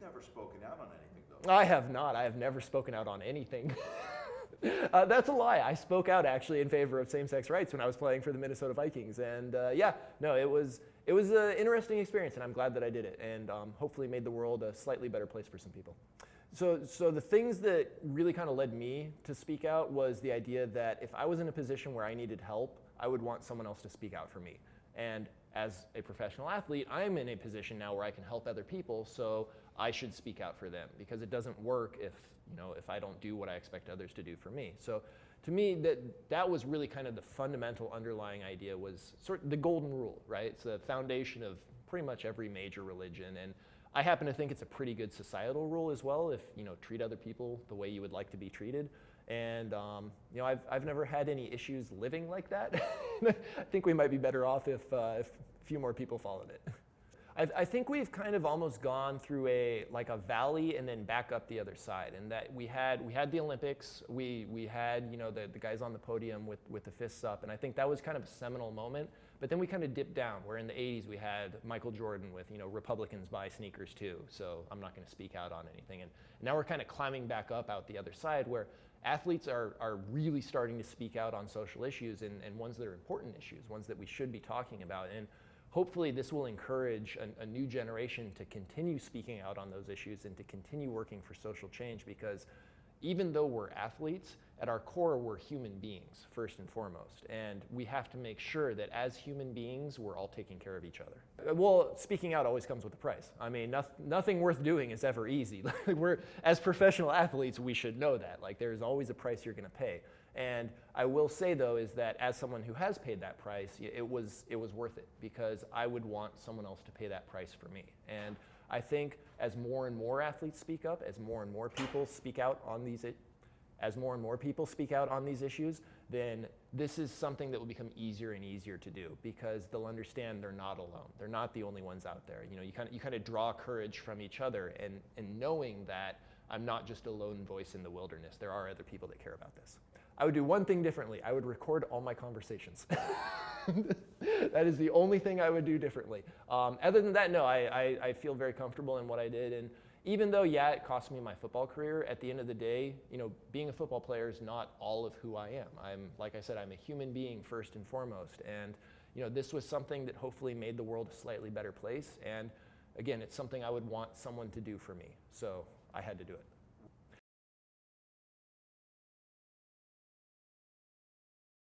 never spoken out on anything, though. I have not. I have never spoken out on anything. That's a lie. I spoke out actually in favor of same-sex rights when I was playing for the Minnesota Vikings, and it was an interesting experience, and I'm glad that I did it, and hopefully made the world a slightly better place for some people. So the things that really kind of led me to speak out was the idea that if I was in a position where I needed help, I would want someone else to speak out for me. And as a professional athlete, I'm in a position now where I can help other people, so I should speak out for them, because it doesn't work if I don't do what I expect others to do for me. So to me, that was really kind of the fundamental underlying idea, was sort of the golden rule, right? It's the foundation of pretty much every major religion, and I happen to think it's a pretty good societal rule as well, if treat other people the way you would like to be treated. And I've never had any issues living like that. I think we might be better off if a few more people followed it. I think we've kind of almost gone through a valley and then back up the other side, and that we had the Olympics, we had the guys on the podium with the fists up, and I think that was kind of a seminal moment. But then we kind of dipped down, where in the 80s we had Michael Jordan with Republicans buy sneakers too, so I'm not going to speak out on anything. And now we're kind of climbing back up out the other side, where athletes are really starting to speak out on social issues, and ones that are important issues, ones that we should be talking about. And hopefully this will encourage a new generation to continue speaking out on those issues and to continue working for social change, because even though we're athletes, at our core we're human beings first and foremost, and we have to make sure that as human beings we're all taking care of each other. Well, speaking out always comes with a price. I mean, nothing worth doing is ever easy. As professional athletes, we should know that. There's always a price you're going to pay. And I will say, though, is that as someone who has paid that price, it was worth it, because I would want someone else to pay that price for me. And I think as more and more athletes speak up, as more and more people speak out on these issues, then this is something that will become easier and easier to do, because they'll understand they're not alone. They're not the only ones out there. You kind of draw courage from each other, and knowing that I'm not just a lone voice in the wilderness. There are other people that care about this. I would do one thing differently. I would record all my conversations. That is the only thing I would do differently. Other than that, no, I feel very comfortable in what I did. And even though, it cost me my football career, at the end of the day, being a football player is not all of who I am. Like I said, I'm a human being first and foremost. And this was something that hopefully made the world a slightly better place. And again, it's something I would want someone to do for me. So I had to do it.